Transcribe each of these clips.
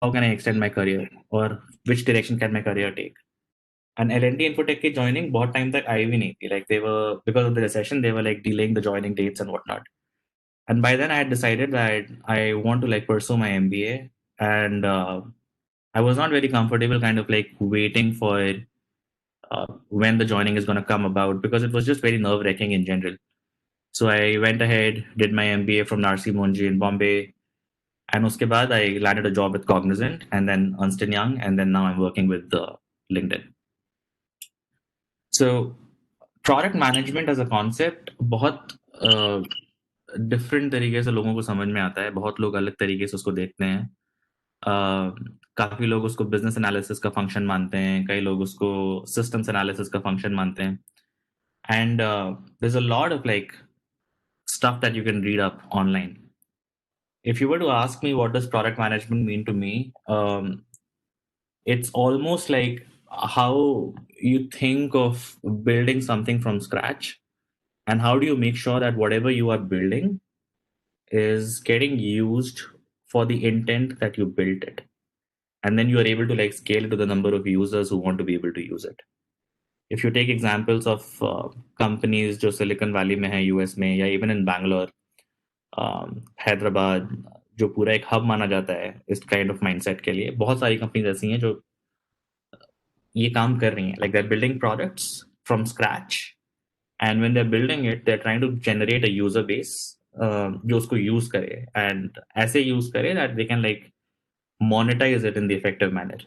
how can I extend my career or which direction can my career take. And L&T Infotech की joining बहुत time तक आई भी नहीं थी. Like they were, because of the recession, they were like delaying the joining dates and whatnot. And by then I had decided that I want to like pursue my MBA, and I was not very comfortable kind of like waiting for when the joining is going to come about, because it was just very nerve wracking in general. So I went ahead, did my MBA from Narsi Monji in Bombay, and uske baad I landed a job with Cognizant and then Ernst& Young, and then now I'm working with LinkedIn. So product management as a concept बहुत different तरीके से लोगों को समझ में आता है. बहुत लोग अलग तरीके से उसको देखते हैं. काफी लोग उसको बिजनेस एनालिसिस का फंक्शन मानते हैं, कई लोग उसको सिस्टम्स एनालिसिस का फंक्शन मानते हैं. And there is a lot of like stuff that you can read up online. If you were to ask me what does product management mean to me, it's almost like how you think of building something from scratch, and how do you make sure that whatever you are building is getting used for the intent that you built it, and then you are able to like scale it to the number of users who want to be able to use it. If you take examples of companies जो Silicon Valley में है, US में, या even in Bangalore, Hyderabad, जो पूरा एक hub माना जाता है इस काइंड ऑफ माइंडसेट के लिए, बहुत सारी कंपनीज ऐसी हैं जो ये काम कर रही हैं. Like they are building products from scratch, and when they are building it they are trying to generate a user base जो उसको यूज करे, एंड ऐसे यूज करे that they can like monetize it in the effective manner.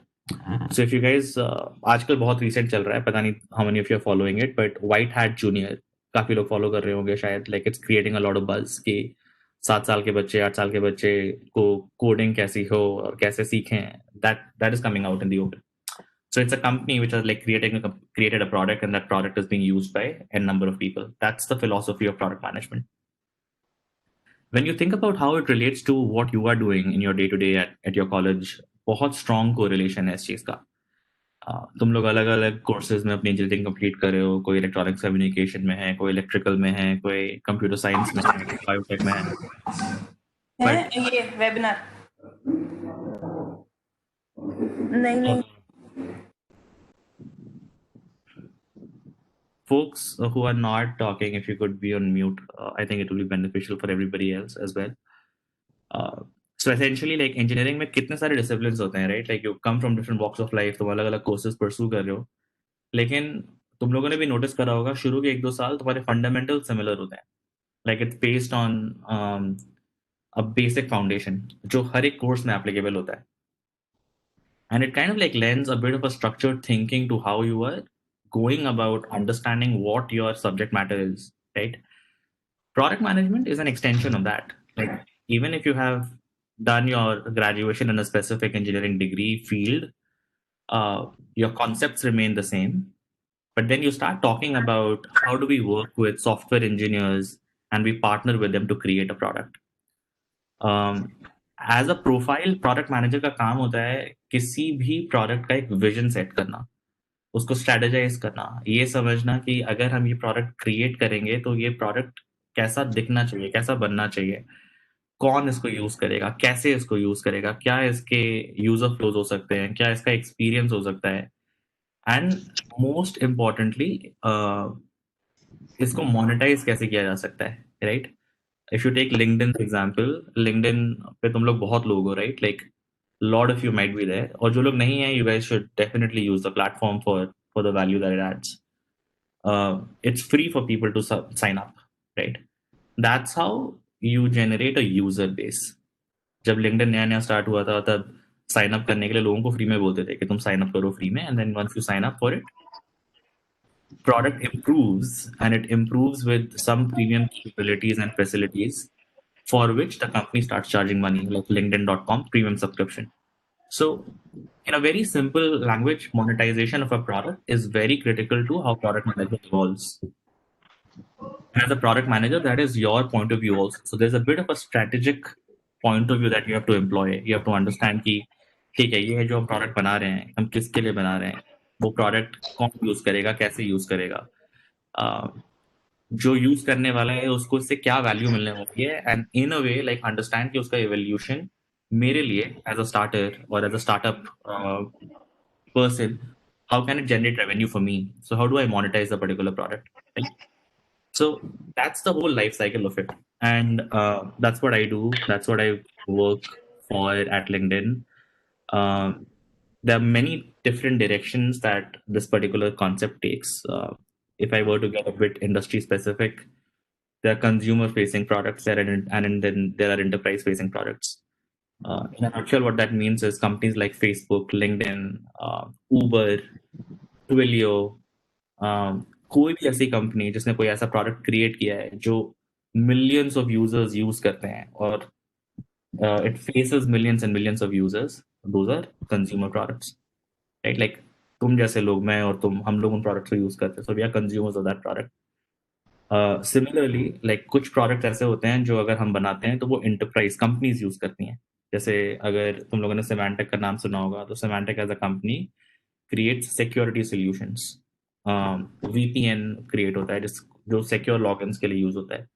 So if you guys, आजकल बहुत recent चल रहा है, पता नहीं how many of you are following it, but white hat junior काफी लोग फॉलो कर रहे होंगे शायद. Like it's creating a lot of buzz कि 7 साल के बच्चे, 8 साल के बच्चे को कोडिंग कैसी हो और कैसे सीखें. That is coming out in the open. So it's a company which has like created a product, and that product is being used by a number of people. That's the philosophy of product management. When you think about how it relates to what you are doing in your day to day at your college, बहुत strong correlation है इस चीज का. तुम लोग अलग अलग courses में अपनी इंजीनियरिंग कंप्लीट कर रहे हो. कोई इलेक्ट्रॉनिक्स कम्युनिकेशन में है, कोई इलेक्ट्रिकल में है, कोई कंप्यूटर साइंस में है, बायोटेक में है. But ये वेबिनार नहीं. Folks who are not talking, if you could be on mute, I think it will be beneficial for everybody else as well. So essentially like engineering में कितने सारे disciplines होते हैं, right? Like you come from different walks of life, तुम अलग अलग courses pursue कर रहे हो, लेकिन तुम लोगों ने भी notice करा होगा शुरू के 1-2 साल तुम्हारे fundamentals similar होते हैं. Like it's based on a basic foundation जो हर एक course में applicable होता है. And it kind of like lends a bit of a structured thinking to how you are going about understanding what your subject matter is, right? Product management is an extension of that. Like even if you have done your graduation in a specific engineering degree field, your concepts remain the same. But then you start talking about how do we work with software engineers and we partner with them to create a product. As a profile product manager का काम होता है किसी भी product का एक vision set करना, उसको स्ट्रेटेजाइज करना, ये समझना कि अगर हम ये प्रोडक्ट क्रिएट करेंगे तो ये प्रोडक्ट कैसा दिखना चाहिए, कैसा बनना चाहिए, कौन इसको यूज करेगा, कैसे इसको यूज करेगा, क्या इसके यूजर फ्लोज हो सकते हैं, क्या इसका एक्सपीरियंस हो सकता है, एंड मोस्ट इम्पॉर्टेंटली इसको मोनेटाइज कैसे किया जा सकता है, right? If you take LinkedIn's example, LinkedIn पे तुम लोग बहुत लोग हो, right? Like lot of you might be there. और जो लोग नहीं हैं, you guys should definitely use the platform for the value that it adds. It's free for people to sign up, right? That's how you generate a user base. जब LinkedIn नया नया start हुआ था तब साइन अप करने के लिए लोगों को फ्री में बोलते थे कि तुम साइन अप करो फ्री में, and then once you sign up for it, product improves, and it improves with some premium capabilities and facilities for which the company starts charging money, like LinkedIn.com premium subscription. So in a very simple language, monetization of a product is very critical to how product management evolves. As a product manager, that is your point of view also. So there's a bit of a strategic point of view that you have to employ. You have to understand कि ठीक है, ये है जो हम product बना रहे हैं, हम किसके लिए बना रहे हैं, वो प्रोडक्ट कौन यूज करेगा, कैसे यूज करेगा, जो यूज करने वाला है उसको इससे क्या वैल्यू मिलने वाली है, and in a way like understand कि उसका एवोल्यूशन मेरे लिए as a starter or as a startup person, how can it generate revenue for me? So how do I monetize a particular product? Right? So that's the whole life cycle of it, and that's what I do. That's what I work for at LinkedIn. Um, there are many different directions that this particular concept takes. If I were to get a bit industry specific, there are consumer facing products there, and then there are enterprise facing products. In a nutshell, what that means is companies like Facebook, LinkedIn, Uber, Twilio, कोई भी ऐसी company जिसने कोई ऐसा product create किया है जो millions of users use करते हैं, और it faces millions and millions of users. Those are consumer products, right? Like तुम जैसे लोग, मैं और तुम, हम लोग उन प्रोडक्ट्स को यूज करते हैं, so we are consumers of that product. Similarly, like कुछ प्रोडक्ट ऐसे होते हैं जो अगर हम बनाते हैं तो वो इंटरप्राइज कंपनीज यूज करती हैं. जैसे अगर तुम लोगों ने Symantec का नाम सुना होगा, तो Symantec as a company creates security solutions. VPN create होता है जो सिक्योर लॉगिन्स के लिए यूज होता है.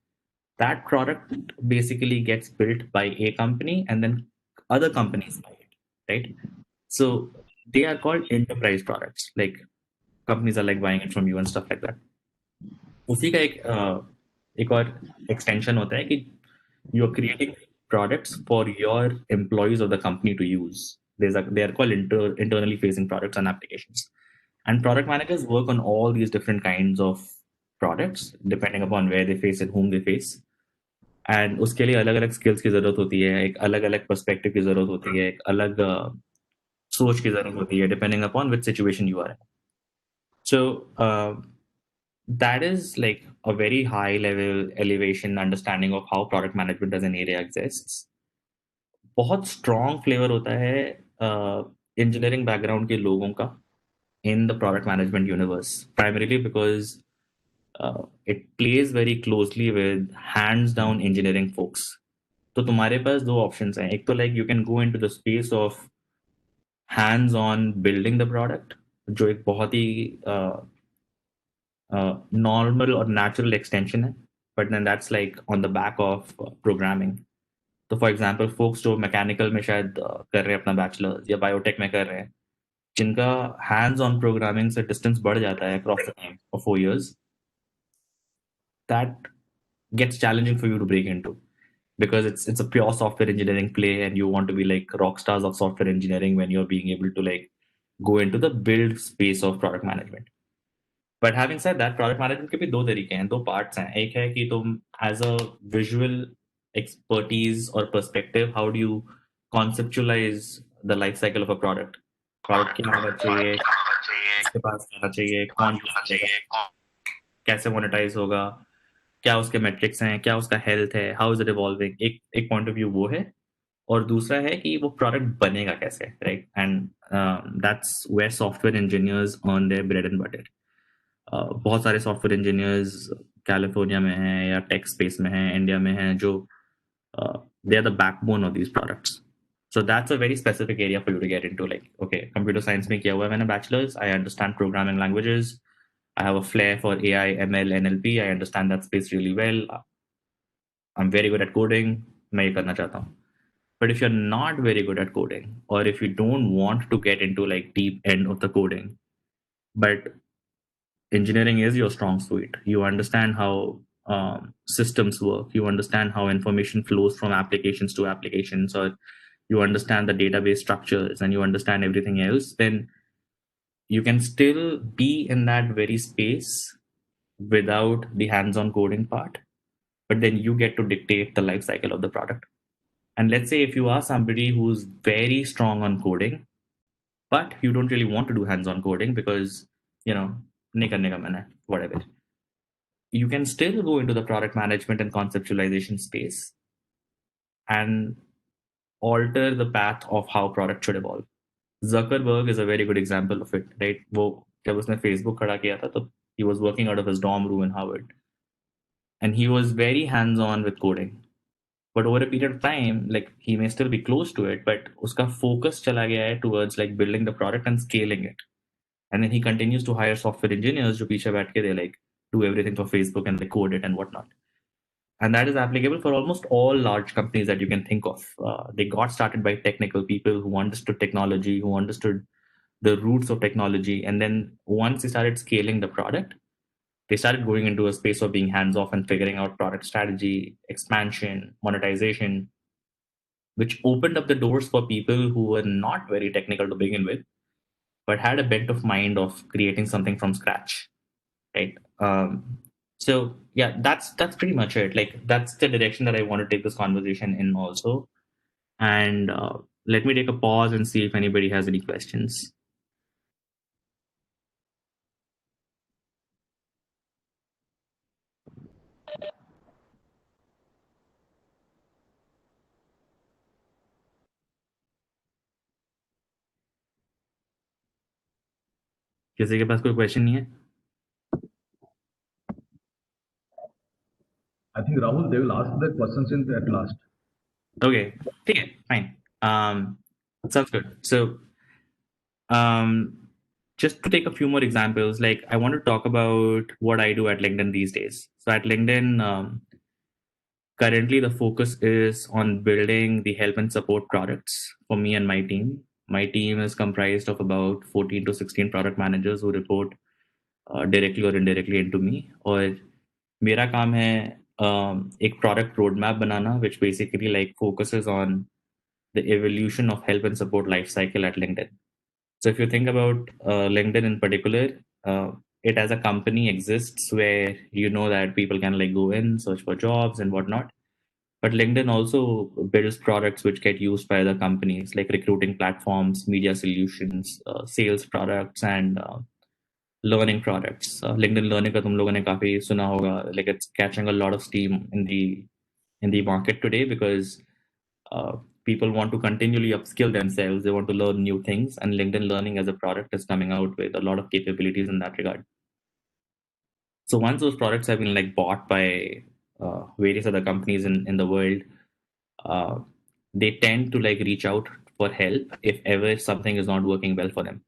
That product basically gets built by a company and then other companies buy it, right? So they are called enterprise products. Like companies are like buying it from you and stuff like that. उसी का एक और extension होता है कि you are creating products for your employees of the company to use. They are called internally facing products and applications. And product managers work on all these different kinds of products depending upon where they face and whom they face. And उसके लिए अलग अलग skills की जरूरत होती है, एक अलग अलग पर्सपेक्टिव की जरूरत होती है, एक अलग सोच की जरूरत होती है, depending upon which situation you are in. So that is like a very high level elevation understanding of how product management as an area exists. बहुत strong flavor होता है engineering background के लोगों का in the product management universe, primarily because it plays very closely with hands down engineering folks. तो तुम्हारे पास दो options हैं. एक तो like you can go into the space of hands on building the product, जो एक बहुत ही नॉर्मल और नेचुरल एक्सटेंशन है, but then that's like on the back of programming. तो फॉर एग्जांपल फोक्स जो मैकेनिकल में शायद कर रहे हैं अपना बैचलर्स, या बायोटेक में कर रहे हैं, जिनका हैंड्स ऑन प्रोग्रामिंग से डिस्टेंस बढ़ जाता है across the time of 4 years, that gets challenging for you to break into, because it's a pure software engineering play, and you want to be like rock stars of software engineering when you're being able to like go into the build space of product management. But having said that, product management के भी दो तरीके हैं, दो parts हैं. एक है कि तुम as a visual expertise or perspective, how do you conceptualize the life cycle of a product? Product क्या होना चाहिए, किसके पास आना चाहिए, कौन use करेगा, कैसे मोनेटाइज होगा, क्या उसके मेट्रिक्स हैं, क्या उसका हेल्थ है, हाउ इज इट इवॉल्विंग. एक पॉइंट ऑफ व्यू वो है, और दूसरा है कि वो प्रोडक्ट बनेगा कैसे, right? And that's where software engineers earn their bread and butter. बहुत सारे सॉफ्टवेयर इंजीनियर्स कैलिफोर्निया में हैं या टेक स्पेस में हैं, इंडिया में हैं, जो they are the backbone of these products. So that's a very specific area for you to get into. Like, okay, computer science में किया हुआ है मैंने bachelor's, I understand programming languages, I have a flair for AI, ML, NLP, I understand that space really well, I'm very good at coding, मैं ये करना चाहता हूँ. But if you're not very good at coding, or if you don't want to get into like deep end of the coding, but engineering is your strong suit, you understand how systems work, you understand how information flows from applications to applications, or you understand the database structures, and you understand everything else, then you can still be in that very space without the hands-on coding part, but then you get to dictate the life cycle of the product. And let's say if you are somebody who's very strong on coding, but you don't really want to do hands-on coding because, you know, nahi karne ka mana hai, whatever, you can still go into the product management and conceptualization space and alter the path of how product should evolve. Zuckerberg is a very good example of it, right? वो जब उसने Facebook खड़ा किया था, तो he was working out of his dorm room in Harvard, and he was very hands-on with coding. But over a period of time, like he may still be close to it, but uska focus chala gaya hai towards like building the product and scaling it. And then he continues to hire software engineers jo piche baith ke they like do everything for Facebook and they code it and whatnot. and that is applicable for almost all large companies that you can think of. They got started by technical people who understood technology, who understood the roots of technology, and then once they started scaling the product, they started going into a space of being hands off and figuring out product strategy, expansion, monetization, which opened up the doors for people who were not very technical to begin with, but had a bent of mind of creating something from scratch, right? So yeah, that's pretty much it. Like that's the direction that I want to take this conversation in also. And let me take a pause and see if anybody has any questions. किसी के पास कोई question नहीं है? I think Rahul, they will ask the questions at last. Okay, okay, fine. Sounds good. So, just to take a few more examples, like I want to talk about what I do at LinkedIn these days. So at LinkedIn, currently the focus is on building the help and support products for me and my team. My team is comprised of about 14 to 16 product managers who report directly or indirectly into me. और मेरा काम है एक product roadmap banana, which basically like focuses on the evolution of help and support lifecycle at LinkedIn. So if you think about LinkedIn in particular, it as a company exists where you know that people can like go in, search for jobs and whatnot. But LinkedIn also builds products which get used by other companies like recruiting platforms, media solutions, sales products, and learning products. LinkedIn Learning का तुम लोगों ने काफी सुना होगा. Like it's catching a lot of steam in the market today because people want to continually upskill themselves. They want to learn new things, and LinkedIn Learning as a product is coming out with a lot of capabilities in that regard. So once those products have been like bought by various other companies in the world, they tend to like reach out for help if ever something is not working well for them.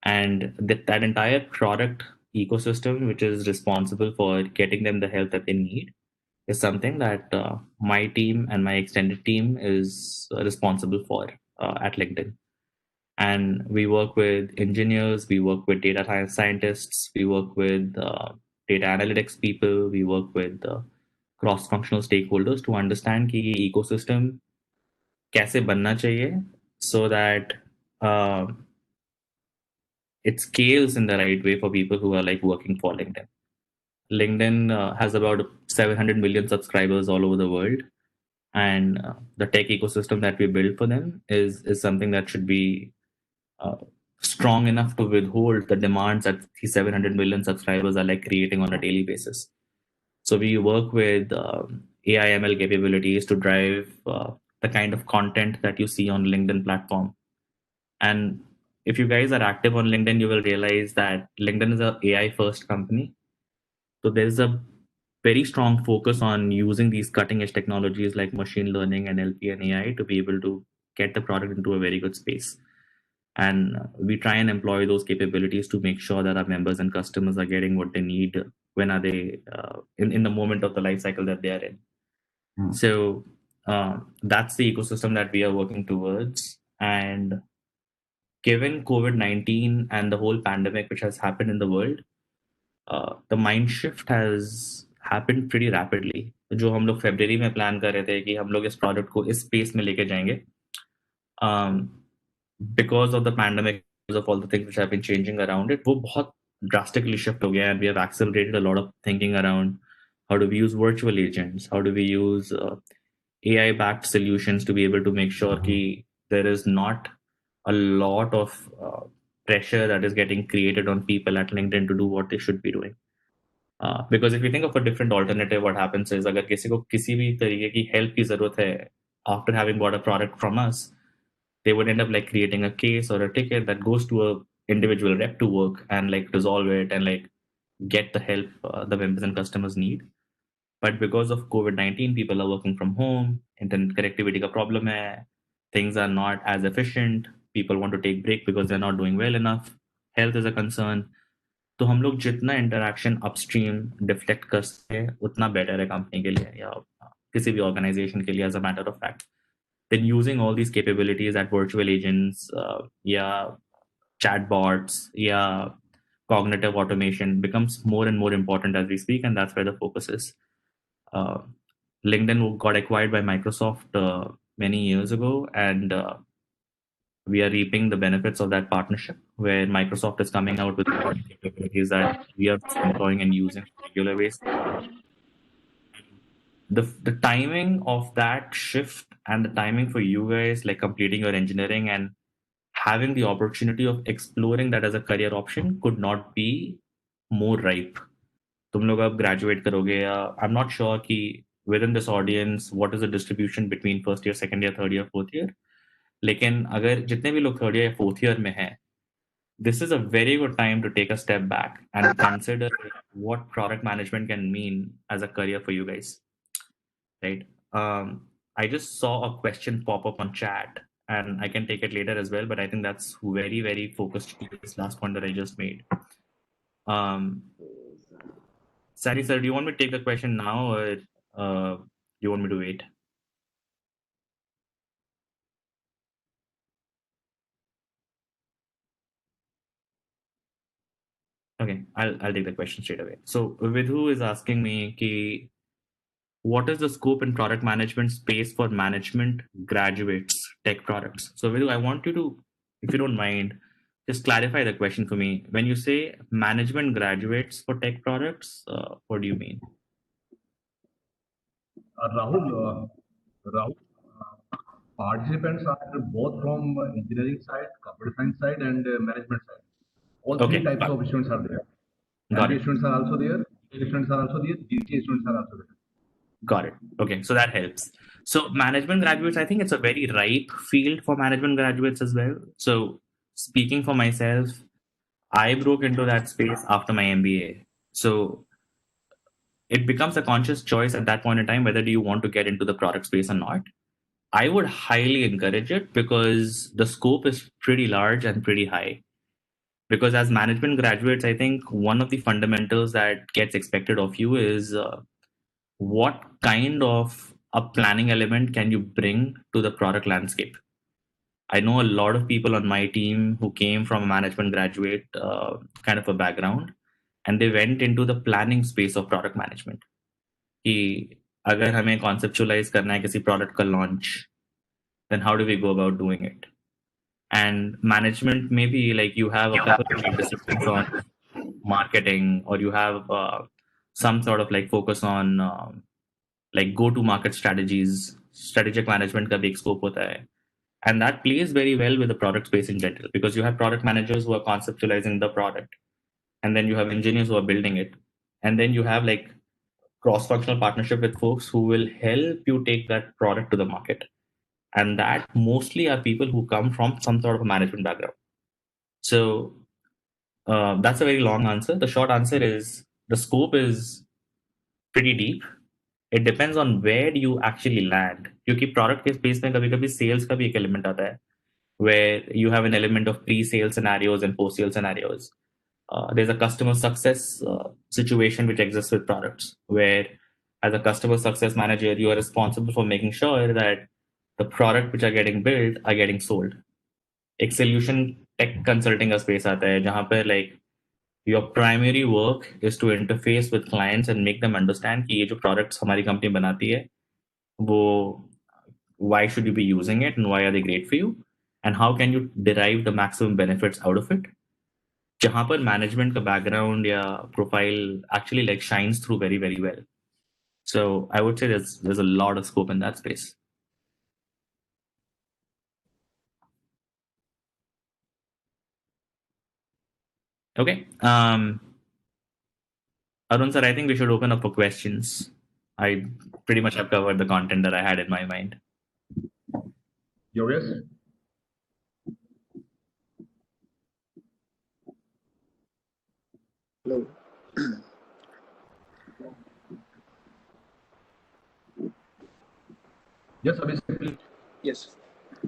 And that entire product ecosystem, which is responsible for getting them the help that they need, is something that my team and my extended team is responsible for at LinkedIn. And we work with engineers, we work with data scientists, we work with data analytics people, we work with cross-functional stakeholders to understand कि ये ecosystem कैसे बनना चाहिए so that it scales in the right way for people who are like working for LinkedIn. LinkedIn has about 700 million subscribers all over the world, and the tech ecosystem that we build for them is something that should be strong enough to withhold the demands that these 700 million subscribers are like creating on a daily basis. So we work with AI ML capabilities to drive the kind of content that you see on LinkedIn platform. And if you guys are active on LinkedIn, you will realize that LinkedIn is an AI first company. So there's a very strong focus on using these cutting edge technologies like machine learning and NLP and AI to be able to get the product into a very good space. And we try and employ those capabilities to make sure that our members and customers are getting what they need when are they in the moment of the life cycle that they are in. So that's the ecosystem that we are working towards. And given COVID-19 and the whole pandemic which has happened in the world, the mind shift has happened pretty rapidly. जो हम लोग February में plan कर रहे थे कि हम लोग इस product को इस space में लेके जाएंगे, because of the pandemic, because of all the things which have been changing around it, वो बहुत drastically shift हो गया, and we have accelerated a lot of thinking around how do we use virtual agents, how do we use AI-backed solutions to be able to make sure that there is not a lot of pressure that is getting created on people at LinkedIn to do what they should be doing. Because if you think of a different alternative, what happens is अगर किसी को किसी भी तरीके की help की जरूरत है after having bought a product from us, they would end up like creating a case or a ticket that goes to a individual rep to work and like resolve it and like get the help the members and customers need. But because of COVID-19, people are working from home, internet connectivity का problem है, things are not as efficient, people want to take break because they're not doing well enough, health is a concern. तो हम लोग जितना interaction upstream deflect कर सके उतना better है कंपनी के लिए या किसी भी ऑर्गेनाइजेशन के लिए as a matter of fact. Then using all these capabilities at virtual agents, yeah, chatbots, yeah, cognitive automation becomes more and more important as we speak, and that's where the focus is. Uh, LinkedIn got acquired by Microsoft many years ago, and we are reaping the benefits of that partnership, where Microsoft is coming out with capabilities that we are employing and using on a regular basis. The timing of that shift and the timing for you guys, like completing your engineering and having the opportunity of exploring that as a career option, could not be more ripe. तुम लोग अब graduate करोगे या I'm not sure कि within this audience what is the distribution between first year, second year, third year, fourth year. लेकिन अगर जितने भी लोग third year या fourth year में हैं, this is a very good time to take a step back and consider what product management can mean as a career for you guys, right? I just saw a question pop up on chat, and I can take it later as well, but I think that's very, very focused to this last point that I just made. Sari sir, do you want me to take the question now, or do you want me to wait? Okay, I'll take the question straight away. So Vidhu is asking me ki, what is the scope in product management space for management graduates, tech products? So Vidhu, I want you to, if you don't mind, just clarify the question for me. When you say management graduates for tech products, what do you mean? Rahul, participants are both from engineering side, computer science side, and management side. All three types of students are there. MBA students are also there. Students are also there. GCA students are also there. Got it. Okay, so that helps. So management graduates, I think it's a very ripe field for management graduates as well. So speaking for myself, I broke into that space after my MBA. So it becomes a conscious choice at that point in time whether do you want to get into the product space or not. I would highly encourage it because the scope is pretty large and pretty high. Because as management graduates, I think one of the fundamentals that gets expected of you is what kind of a planning element can you bring to the product landscape. I know a lot of people on my team who came from a management graduate kind of a background, and they went into the planning space of product management. कि अगर हमें conceptualize करना है किसी product का launch, then how do we go about doing it? And management, maybe like you have a couple of disciplines on marketing, or you have some sort of like focus on like go-to-market strategies, strategic management का भी एक scope होता है. And that plays very well with the product space in general, because you have product managers who are conceptualizing the product, and then you have engineers who are building it, and then you have like cross-functional partnership with folks who will help you take that product to the market. And that mostly are people who come from some sort of a management background. So that's a very long answer. The short answer is the scope is pretty deep. It depends on where you actually land. क्योंकि product के space में कभी-कभी sales का भी एक element आता है, where you have an element of pre-sale scenarios and post-sale scenarios. There's a customer success situation which exists with products, where as a customer success manager, you are responsible for making sure that the product which are getting built are getting sold. एक solution tech consulting का space आता है जहाँ पर like your primary work is to interface with clients and make them understand कि ये जो products हमारी company बनाती है वो why should you be using it and why are they great for you and how can you derive the maximum benefits out of it. जहाँ पर management का background या profile actually like shines through very, very well. So I would say there's a lot of scope in that space. Okay. Arun sir, I think we should open up for questions. I pretty much have covered the content that I had in my mind. Yogesh? Hello. Yes, Abhishek, please. Yes.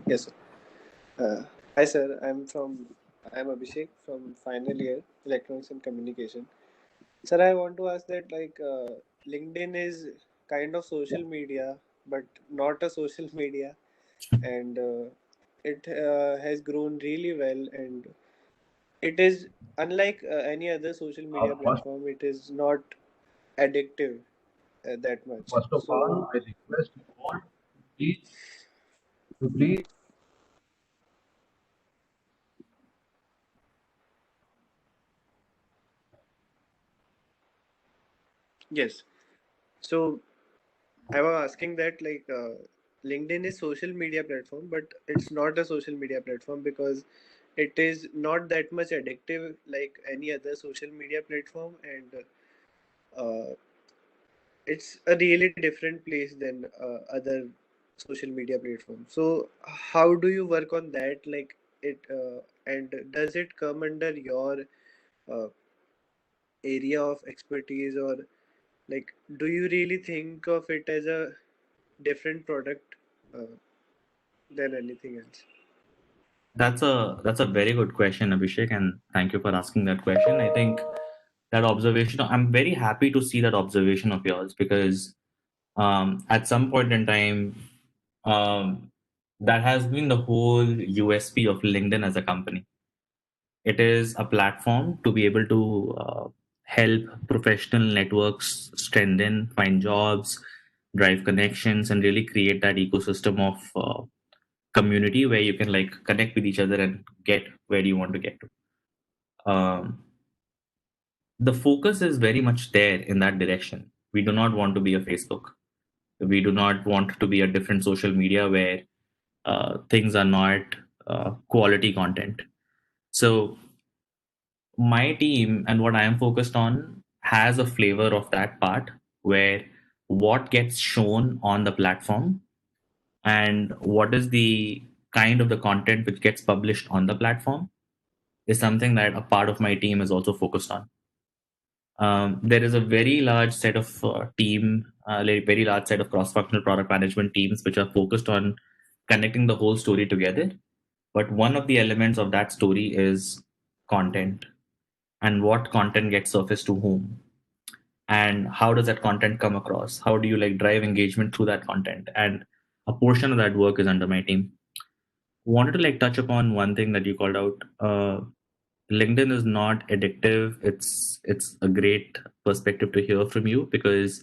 Yes, sir. Hi, sir. I'm from I'm Abhishek from final year Electronics and Communication. Sir, I want to ask that LinkedIn is kind of social media, but not a social media, and it has grown really well, and it is unlike any other social media First, platform. It is not addictive that much. first of So all, I request you all to please yes. So I was asking that LinkedIn is social media platform, but it's not a social media platform because it is not that much addictive like any other social media platform, and uh, it's a really different place than other social media platforms. So how do you work on that? Like it and does it come under your uh, area of expertise, or like do you really think of it as a different product uh, than anything else? That's a very good question, Abhishek, and thank you for asking that question. I think that observation, I'm very happy to see that observation of yours because at some point in time, um, that has been the whole USP of LinkedIn as a company. It is a platform to be able to help professional networks strengthen, find jobs, drive connections, and really create that ecosystem of community where you can like connect with each other and get where you want to get to. The focus is very much there in that direction. We do not want to be a Facebook. We do not want to be a different social media where things are not quality content. So my team and what I am focused on has a flavor of that part where what gets shown on the platform and what is the kind of the content which gets published on the platform is something that a part of my team is also focused on. There is a very large set of very large set of cross-functional product management teams which are focused on connecting the whole story together. But one of the elements of that story is content and what content gets surfaced to whom and how does that content come across? How do you like drive engagement through that content? And a portion of that work is under my team. Wanted to like touch upon one thing that you called out. LinkedIn is not addictive. It's a great perspective to hear from you because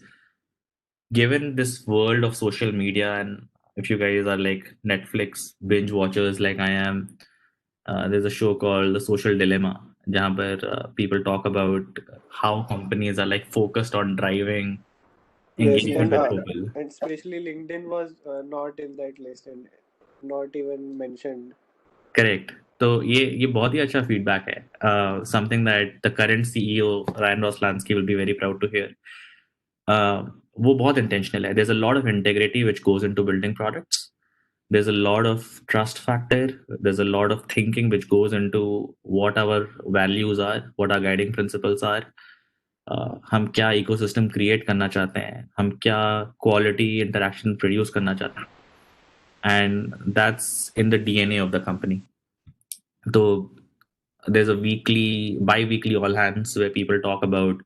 given this world of social media and if you guys are like Netflix binge watchers like I am, there's a show called The Social Dilemma, जहाँ पर people talk about how companies are like focused on driving Yes, engagement with people. and especially LinkedIn was not in that list and not even mentioned. Correct. तो ये बहुत ही अच्छा feedback है. Something that the current CEO Ryan Roslansky will be very proud to hear. वो बहुत intentional है. There's a lot of integrity which goes into building products. There's a lot of trust factor. There's a lot of thinking which goes into what our values are, what our guiding principles are. हम क्या ecosystem create करना चाहते हैं, हम क्या quality interaction produce करना चाहते हैं, and that's in the DNA of the company. So there's a bi-weekly all hands where people talk about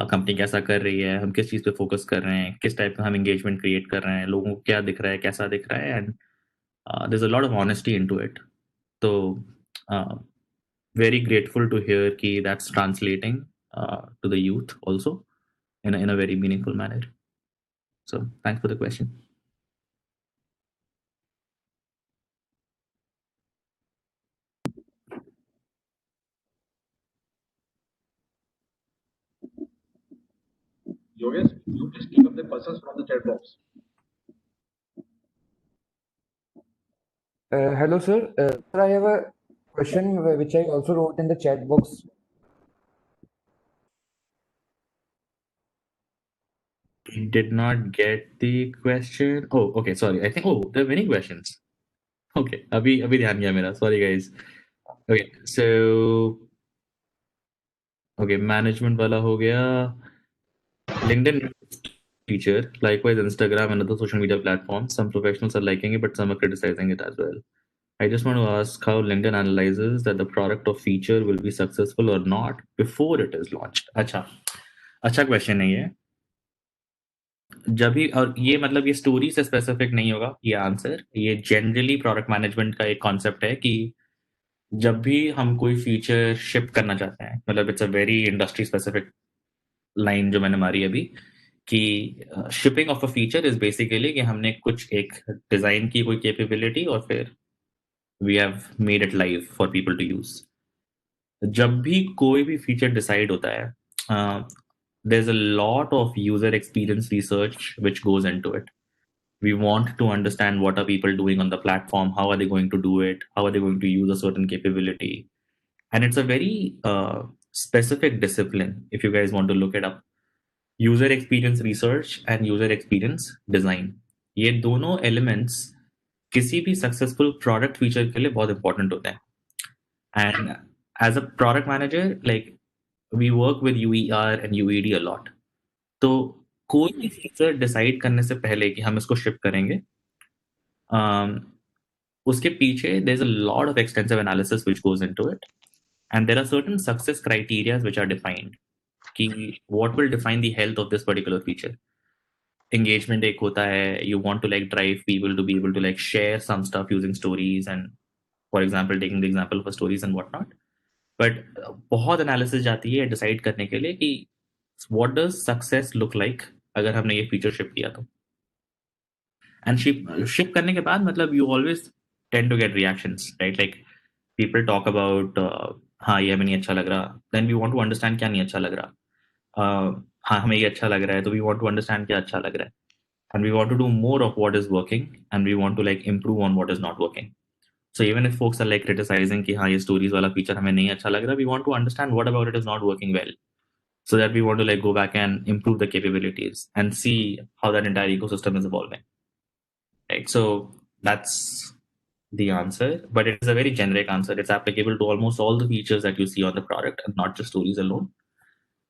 company कैसा कर रही है, हम किस चीज़ पे फोकस कर रहे हैं, किस टाइप का हम एंगेजमेंट क्रिएट कर रहे हैं, लोगों को क्या दिख रहा है, कैसा दिख रहा है, and there's a lot of honesty into it. So uh, very grateful to hear कि that's translating to the youth also in a very meaningful manner. So thanks for the question. Yogesh, you just keep up the persons from the chat box. Hello, sir. Sir, I have a question which I also wrote in the chat box. Did not get the question. Oh, okay. Sorry. I think. Oh, there are many questions. Okay. अभी ध्यान गया मेरा. Sorry, guys. Okay. So okay, management वाला हो गया. LinkedIn feature. Likewise, Instagram and other social media platforms. Some professionals are liking it, but some are criticizing it as well. I just want to ask how LinkedIn analyzes that the product or feature will be successful or not before it is launched. अच्छा question है ये. जब भी, और ये मतलब ये story से स्पेसिफिक नहीं होगा ये आंसर, ये जनरली प्रोडक्ट मैनेजमेंट का एक कॉन्सेप्ट है कि जब भी हम कोई फीचर शिप करना चाहते हैं, मतलब it's a very industry specific line जो मैंने मारी अभी, कि shipping of a feature is basically कि हमने कुछ एक डिजाइन की कोई कैपेबिलिटी और फिर we have made it live for people to use. जब भी कोई भी फीचर डिसाइड होता है, there's a lot of user experience research which goes into it. We want to understand what are people doing on the platform, how are they going to do it, how are they going to use a certain capability, and it's a very specific discipline if you guys want to look it up. User experience research and user experience design, ये दोनों elements किसी भी successful product feature के लिए बहुत important होते हैं. And as a product manager, like we work with UER and UED a lot. तो कोई भी फीचर डिसाइड करने से पहले कि हम इसको शिप करेंगे, उसके पीछे there is a lot of extensive analysis which goes into it, and there are certain success criterias which are defined कि what will define the health of this particular feature. Engagement एक होता है, you want to like drive people to be able to like share some stuff using stories, and for example taking the example of stories and what not. But बहुत analysis जाती है decide करने के लिए कि what does success look like अगर हमने ये फीचर शिप किया तो. एंड शिप करने के बाद मतलब you always tend to get reactions, right? Like people talk about हाँ ये हमें नहीं अच्छा लग रहा, then we want to understand क्या नहीं अच्छा लग रहा. हाँ हमें ये अच्छा लग रहा है तो वी वांट टू अंडरस्टैंड क्या अच्छा लग रहा है, and we want to do more of what is working and we want to like improve on what is not working. So even if folks are like criticizing कि हाँ ये stories वाला feature हमें नहीं अच्छा लग रहा, we want to understand what about it is not working well, so that we want to like go back and improve the capabilities and see how that entire ecosystem is evolving. Right. So that's the answer, but it is a very generic answer. It's applicable to almost all the features that you see on the product and not just stories alone.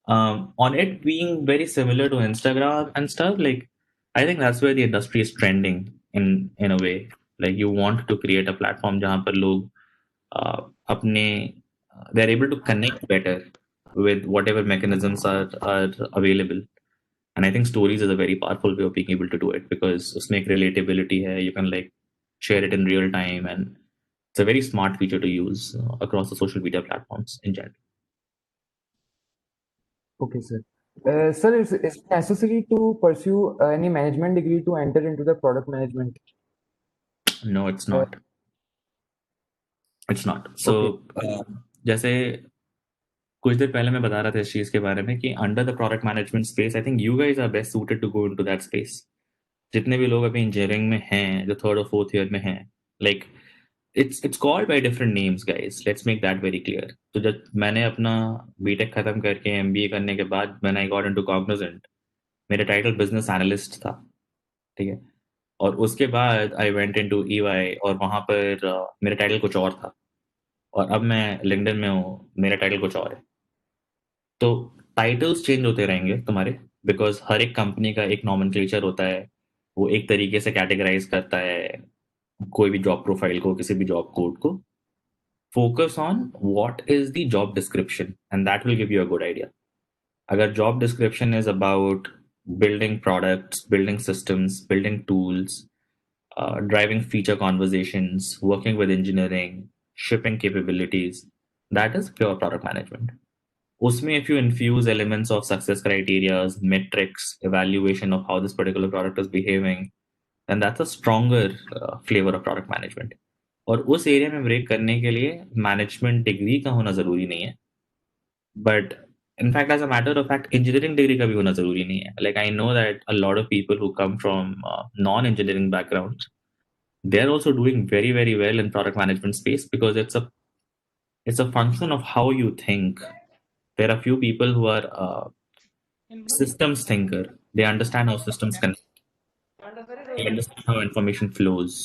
On it being very similar to Instagram and stuff, like I think that's where the industry is trending in a way. Like you want to create a platform जहाँ पर लोग अपने they're able to connect better with whatever mechanisms are available. And I think stories is a very powerful way of being able to do it because उसमें एक relatability है, you can like share it in real time, and it's a very smart feature to use across the social media platforms in general. Okay, sir. Sir, is it necessary to pursue any management degree to enter into the product management? No, it's not. It's not. So, जैसे कुछ देर पहले मैं बता रहा था इस चीज के बारे में कि under the product management space I think you guys are best suited to go into that space. जितने भी लोग अभी इंजीनियरिंग में हैं जो थर्ड और फोर्थ ईयर में हैं, like it's called by different names, guys. Let's make that very clear. तो जब मैंने अपना बीटेक खत्म करके एमबीए करने के बाद when I got into Cognizant, मेरा टाइटल बिजनेस एनालिस्ट था, ठीक है. और उसके बाद आई वेंट इनटू EY और वहां पर मेरा टाइटल कुछ और था, और अब मैं लिंक्डइन में हूँ, मेरा टाइटल कुछ और है. तो टाइटल्स चेंज होते रहेंगे तुम्हारे, बिकॉज हर एक कंपनी का एक नॉमेनक्लेचर होता है, वो एक तरीके से कैटेगराइज करता है कोई भी जॉब प्रोफाइल को, किसी भी जॉब कोड को. Focus on what is the job description and that will give you a good idea. अगर job description is about building products, building systems, building tools, driving feature conversations, working with engineering, shipping capabilities, that is pure product management. Usme, if you infuse elements of success criteria, metrics, evaluation of how this particular product is behaving, then that's a stronger flavor of product management. और उस area में break करने के लिए management degree का होना जरूरी नहीं है, but in fact, as a matter of fact, engineering degree का भी होना जरूरी नहीं है. Like I know that a lot of people who come from non-engineering backgrounds, they are also doing very, very well in product management space because it's a function of how you think. There are few people who are systems thinker. They understand how systems connect. They understand how information flows.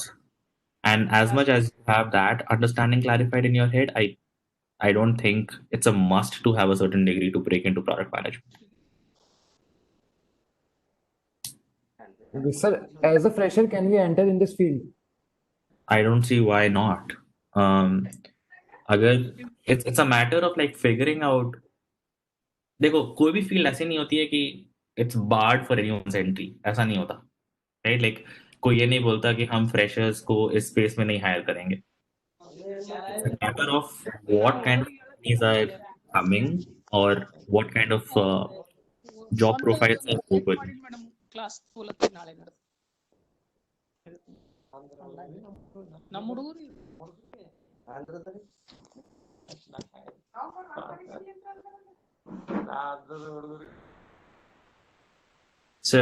And as much as you have that understanding clarified in your head, I don't think it's a must to have a certain degree to break into product management. Sir, as a fresher, can we enter in this field? I don't see why not. अगर it's a matter of like figuring out. देखो कोई भी field ऐसी नहीं होती है कि it's barred for anyone's entry, ऐसा नहीं होता, राइट? लाइक कोई ये नहीं बोलता कि हम फ्रेशर्स को इस स्पेस में नहीं हायर करेंगे. It's a matter of what kind of companies are coming or what kind of job profiles are open. Class ನಾಳೆ ನಮ್ಮ ಹುಡುಗರು So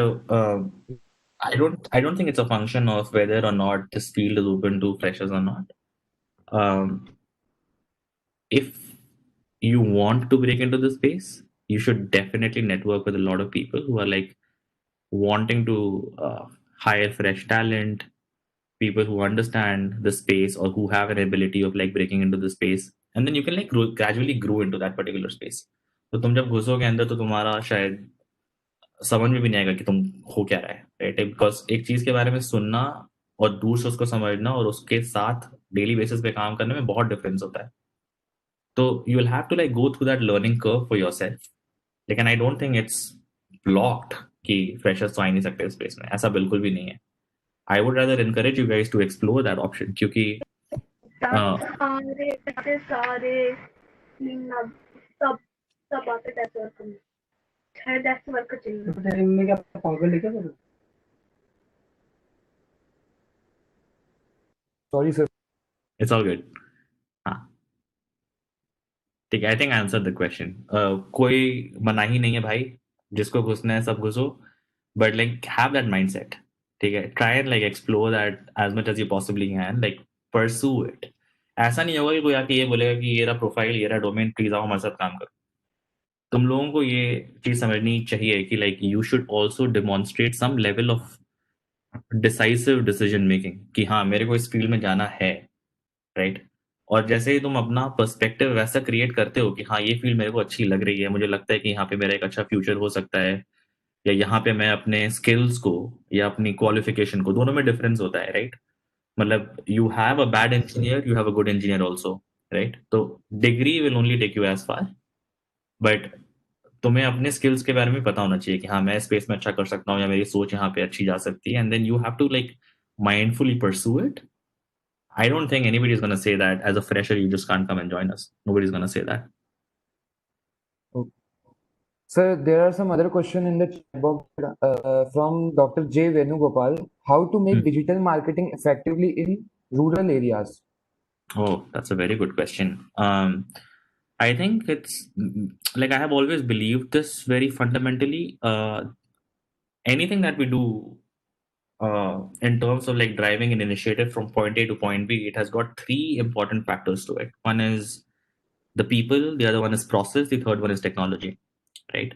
I don't think it's a function of whether or not this field is open to freshers or not. If you want to break into the space, you should definitely network with a lot of people who are like wanting to hire fresh talent, people who understand the space or who have an ability of like breaking into the space, and then you can like gradually grow into that particular space. तो तुम जब घुसोगे अंदर तो तुम्हारा शायद समझ में भी नहीं आएगा कि तुम हो क्या रहा है, राइट? बिकॉज एक चीज के बारे में सुनना और दूर से उसको समझना और उसके साथ डेली बेसिस पे काम करने में बहुत डिफरेंस होता है. तो you will have to like go through that learning curve for yourself. लेकिन I don't think it's blocked कि फ्रेशर्स तो आ ही नहीं सकते स्पेस में, ऐसा बिल्कुल भी नहीं है. I would rather encourage you guys to explore that option क्योंकि सारे सब बातें टेस्ट वर्क करने है, टेस्ट वर्क चाहिए. तेरे में क्या पागल है क्या? Sorry, sir. it's all good. हाँ ठीक है, I think I answered the question. कोई मनाही नहीं है भाई, जिसको घुसना है सब घुसो, but like have that mindset. ठीक है, try and like explore that as much as you possibly can, like pursue it. ऐसा नहीं होगा कि कोई आके ये बोलेगा कि ये रहा प्रोफाइल, ये रहा डोमेन, प्लीज आओ हमारे साथ काम करो. तुम लोगों को ये चीज समझनी चाहिए कि like you should also demonstrate some level of decisive decision making कि हाँ मेरे को इस फील्ड में जाना है, राइट? और जैसे ही तुम अपना पर्सपेक्टिव वैसा क्रिएट करते हो कि हाँ ये फील्ड मेरे को अच्छी लग रही है, मुझे लगता है कि यहाँ पे मेरा एक अच्छा फ्यूचर हो सकता है, या यहाँ पे मैं अपने स्किल्स को या अपनी क्वालिफिकेशन को, दोनों में डिफरेंस होता है, राइट? मतलब you have a bad engineer, you have a good engineer also, right? तो degree will only take you as far, but तुम्हें अपने स्किल्स के बारे में पता होना चाहिए कि हाँ मैं स्पेस में अच्छा कर सकता हूँ या मेरी सोच यहाँ पे अच्छी जा सकती है, and then you have to like mindfully pursue it. I don't think anybody is going to say that as a fresher you just can't come and join us. Nobody's going to say that. Sir, there are some other question in the chat box from Dr. J. Venugopal. How to make digital marketing effectively in rural areas? Oh, that's a very good question. I think it's like I have always believed this very fundamentally. Anything that we do in terms of like driving an initiative from point A to point B, it has got three important factors to it. One is the people, the other one is process, the third one is technology, right?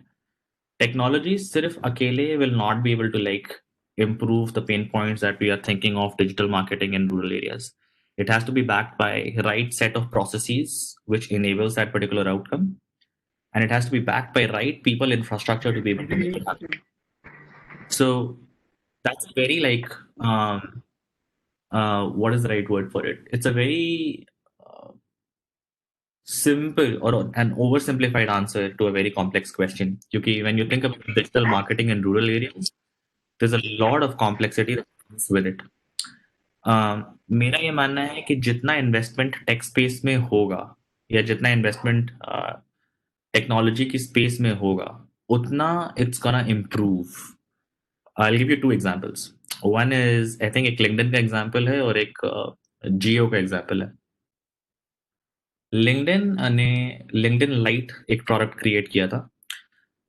Technology sirf akele will not be able to like improve the pain points that we are thinking of digital marketing in rural areas. It has to be backed by right set of processes which enables that particular outcome, and it has to be backed by right people infrastructure to be able to make it happen. So that's very like what is the right word for it? It's a very simple or an oversimplified answer to a very complex question. Because when you think about digital marketing in rural areas, there's a lot of complexity that comes with it. मेरा ये मानना है कि जितना investment tech space में होगा या जितना इन्वेस्टमेंट टेक्नोलॉजी की स्पेस में होगा उतना it's gonna improve. I'll give you two examples. One is I think एक LinkedIn का example है और एक Jio का example है. LinkedIn ने LinkedIn Lite एक product create किया था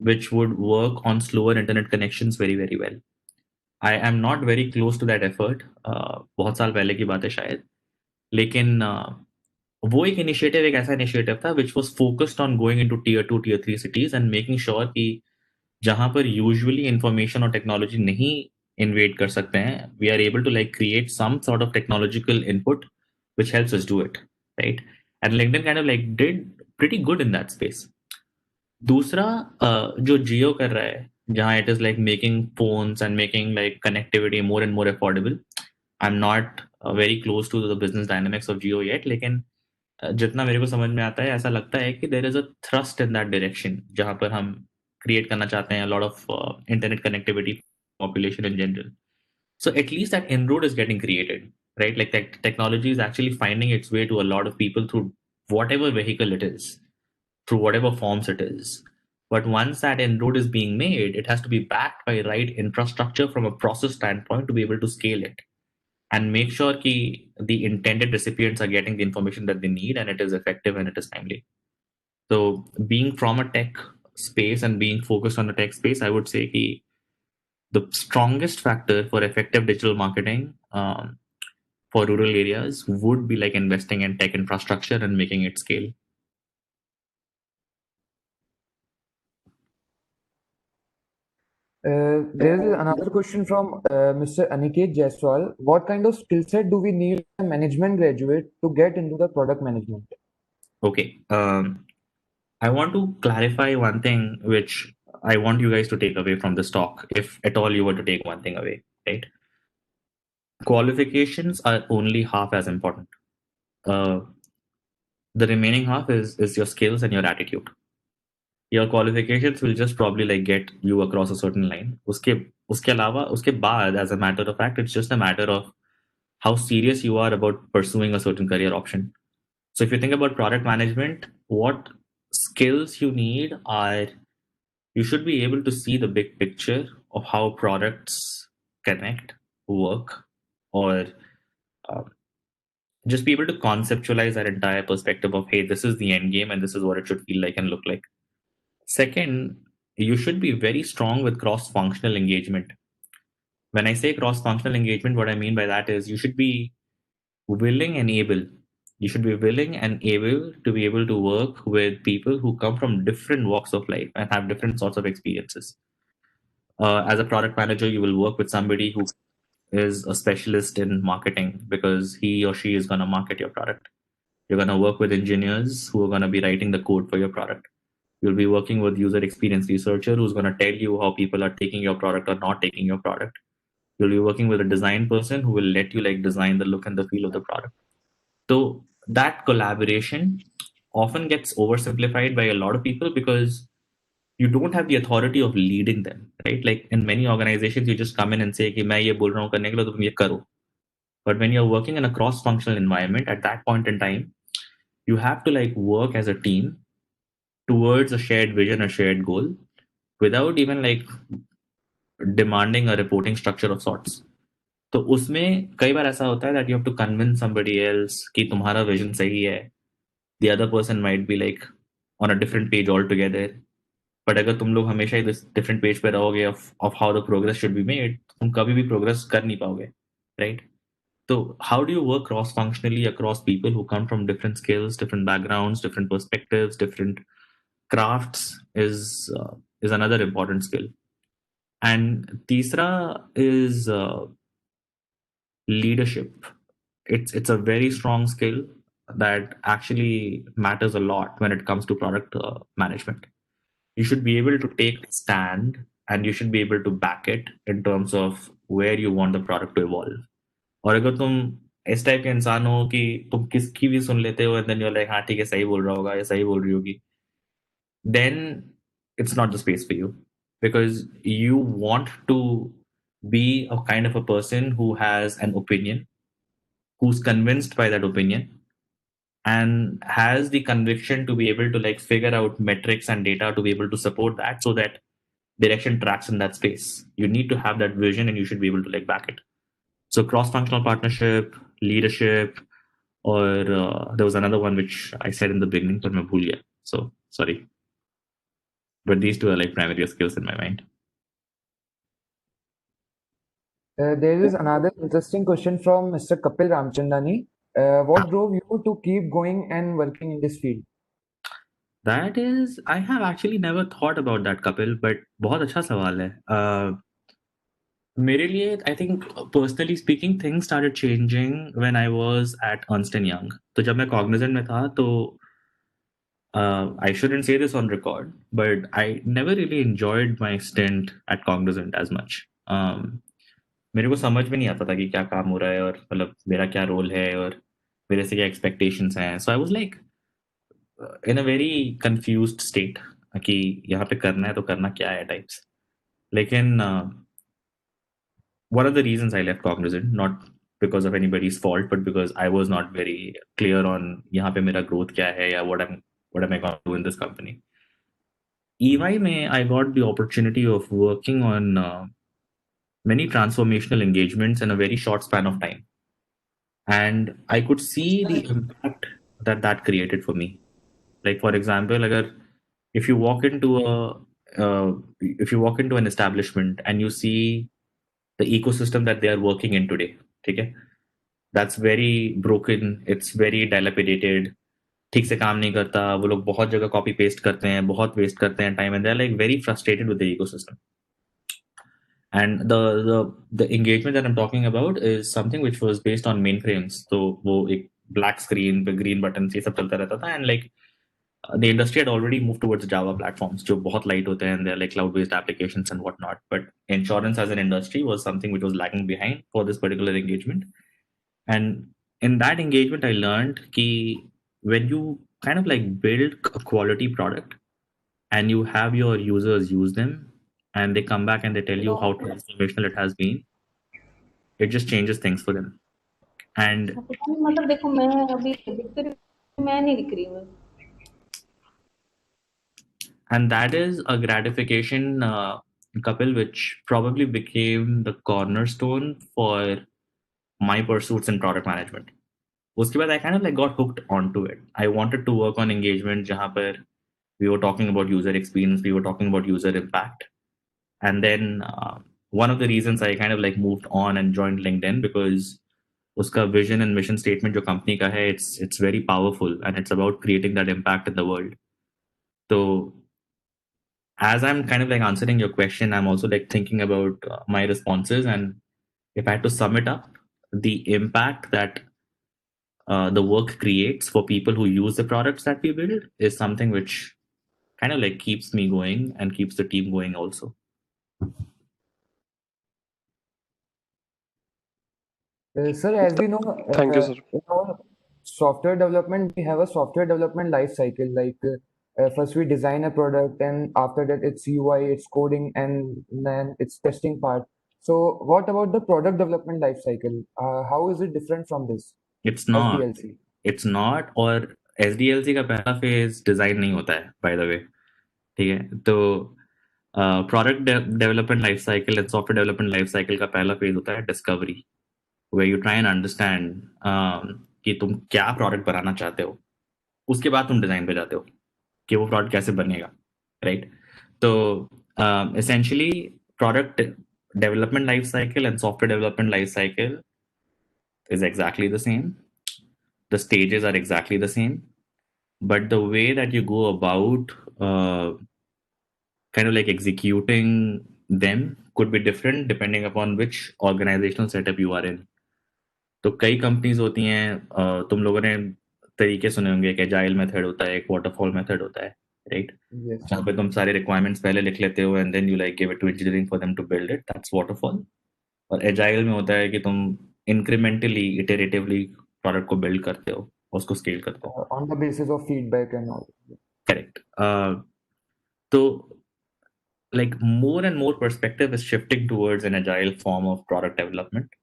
which would work on slower internet connections very very well. I am not very close to that effort. बहुत साल पहले की बात है शायद, लेकिन वो एक इनिशिएटिव एक ऐसा इनिशिएटिव था which was focused on going into tier 2 tier 3 cities and making sure कि जहां पर यूजुअली इंफॉर्मेशन और टेक्नोलॉजी नहीं इन्वेट कर सकते हैं, we are able to like create some sort of technological input which helps us do it, right? And LinkedIn kind of like did pretty good in that space. दूसरा जो जियो कर रहा है, जहां it is like making phones and making like connectivity more and more affordable, I'm not very close to the business dynamics of Jio yet, लेकिन जितना मेरे को समझ में आता है ऐसा लगता है कि there is a thrust in that direction जहाँ पर हम create करना चाहते हैं a lot of internet connectivity population in general. So at least that inroad is getting created, right? Like technology is actually finding its way to a lot of people through whatever vehicle it is, through whatever forms it is. But once that inroad is being made, it has to be backed by right infrastructure from a process standpoint to be able to scale it and make sure that the intended recipients are getting the information that they need and it is effective and it is timely. So being from a tech space and being focused on the tech space, I would say that the strongest factor for effective digital marketing for rural areas would be like investing in tech infrastructure and making it scale. There is another question from Mr. Aniket Jaiswal. What kind of skill set do we need as a management graduate to get into the product management? Okay. I want to clarify one thing which I want you guys to take away from this talk, if at all you were to take one thing away, right? Qualifications are only half as important. The remaining half is your skills and your attitude. Your qualifications will just probably like get you across a certain line. उसके अलावा उसके बाद, as a matter of fact, it's just a matter of how serious you are about pursuing a certain career option. So if you think about product management, what skills you need are, you should be able to see the big picture of how products connect, work, or just be able to conceptualize that entire perspective of, hey, this is the end game and this is what it should feel like and look like. Second, you should be very strong with cross-functional engagement. When I say cross-functional engagement, what I mean by that is you should be willing and able. You should be willing and able to be able to work with people who come from different walks of life and have different sorts of experiences. As a product manager, you will work with somebody who is a specialist in marketing because he or she is going to market your product. You're going to work with engineers who are going to be writing the code for your product. You'll be working with user experience researcher who's going to tell you how people are taking your product or not taking your product. You'll be working with a design person who will let you like design the look and the feel of the product. So that collaboration often gets oversimplified by a lot of people because you don't have the authority of leading them, right? Like in many organizations, you just come in and say, कि मैं ये बोल रहा हूँ करने के लिए, तुम ये करो. But when you're working in a cross-functional environment, at that point in time, you have to like work as a team towards a shared vision, a shared goal, without even like demanding a reporting structure of sorts. तो उसमें कई बार ऐसा होता है that you have to convince somebody else कि तुम्हारा vision सही है. The other person might be like on a different page altogether. But अगर तुम लोग हमेशा ही different page पे रहोगे of how the progress should be made, तुम कभी भी progress कर नहीं पाओगे, right? So how do you work cross-functionally across people who come from different skills, different backgrounds, different perspectives, different crafts is another important skill. And तीसरा is leadership. It's a very strong skill that actually matters a lot when it comes to product management. You should be able to take a stand and you should be able to back it in terms of where you want the product to evolve. और अगर तुम इस type के इंसान हो कि तुम किसकी भी सुन लेते हो and then you're like, हाँ ठीक है, सही बोल रहा होगा या सही बोल रही होगी, then it's not the space for you, because you want to be a kind of a person who has an opinion, who's convinced by that opinion, and has the conviction to be able to like figure out metrics and data to be able to support that so that direction tracks in that space. You need to have that vision and you should be able to like back it. So cross-functional partnership, leadership, or there was another one which I said in the beginning, but मैं भूल गया. So sorry. But these two are like primary skills in my mind. There is another interesting question from Mr. Kapil Ramchandani. What drove you to keep going and working in this field? That is, I have actually never thought about that, Kapil, but बहुत अच्छा सवाल है. मेरे लिए, I think personally speaking, things started changing when I was at Ernst & Young. तो जब मैं Cognizant में था तो I shouldn't say this on record, but I never really enjoyed my stint at Cognizant as much. मेरे को समझ में नहीं आता था कि क्या काम हो रहा है और मतलब मेरा क्या रोल है और मेरे से क्या एक्सपेक्टेशंस हैं. So I was like in a very confused state कि यहाँ पे करना है तो करना क्या है टाइप्स. लेकिन one of the reasons I left Cognizant, not because of anybody's fault, but because I was not very clear on यहाँ पे मेरा growth क्या है या what am I going to do in this company. EY में I got the opportunity of working on many transformational engagements in a very short span of time, and I could see the impact that that created for me. Like for example, अगर if you walk into if you walk into an establishment and you see the ecosystem that they are working in today, ठीक है, that's very broken, it's very dilapidated, ठीक से काम नहीं करता, वो लोग बहुत जगह कॉपी पेस्ट करते हैं, बहुत वेस्ट करते हैं time, and they are like very frustrated with the ecosystem. And the engagement that I'm talking about is something which was based on mainframes. तो वो एक black screen पे green buttons ये सब चलता रहता था, and like the industry had already moved towards Java platforms जो बहुत light होते हैं, and they're like cloud-based applications and whatnot. But insurance as an industry was something which was lagging behind for this particular engagement. And in that engagement, I learned कि when you kind of like build a quality product and you have your users use them and they come back and they tell you how transformational it has been, it just changes things for them. And मतलब देखो मैं अभी दिख रही मैं नहीं दिख रही हूँ. And that is a gratification, Kapil, which probably became the cornerstone for my pursuits in product management. उसके बाद I kind of like got hooked onto it. I wanted to work on engagement जहाँ पर we were talking about user experience, we were talking about user impact. And then one of the reasons I kind of like moved on and joined LinkedIn because uska vision and mission statement jo company ka hai, it's very powerful and it's about creating that impact in the world. So as I'm kind of like answering your question, I'm also like thinking about my responses, and if I had to sum it up, the impact that the work creates for people who use the products that we build is something which kind of like keeps me going and keeps the team going also. Sir, as we know, Thank you, sir. in our software development, we have a software development life cycle. Like first we design a product, and after that it's UI, it's coding, and then it's testing part. So what about the product development life cycle? How is it different from this It's not. SDLC? It's not. और SDLC का पहला phase design नहीं होता है, by the way. ठीक है, तो product development life cycle and software development life cycle का पहला फेज होता है discovery, where you try and understand कि तुम क्या प्रोडक्ट बनाना चाहते हो. उसके बाद तुम डिजाइन पे जाते हो कि वो प्रोडक्ट कैसे बनेगा, राइट? तो essentially product development life cycle and software development life cycle is exactly the same. The stages are exactly the same, but the way that you go about kind of like executing them could be different depending upon which organizational setup you are in. तो कई companies होती हैं, तुम लोगों ने तरीके सुने होंगे कि एजाइल मेथड होता है, एक वाटरफॉल मेथड होता है, राइट? जहाँ पे तुम सारे रिक्वायरमेंट्स पहले लिख लेते हो and then you like give it to engineering for them to build it, that's waterfall. और एजाइल में होता है कि तुम इंक्रीमेंटली इटरेटिवली प्रोडक्ट को बिल्ड करते हो, उसको स्केल करते हो on the basis of feedback and all. Correct. तो like more and more perspective is shifting towards an agile form of product development.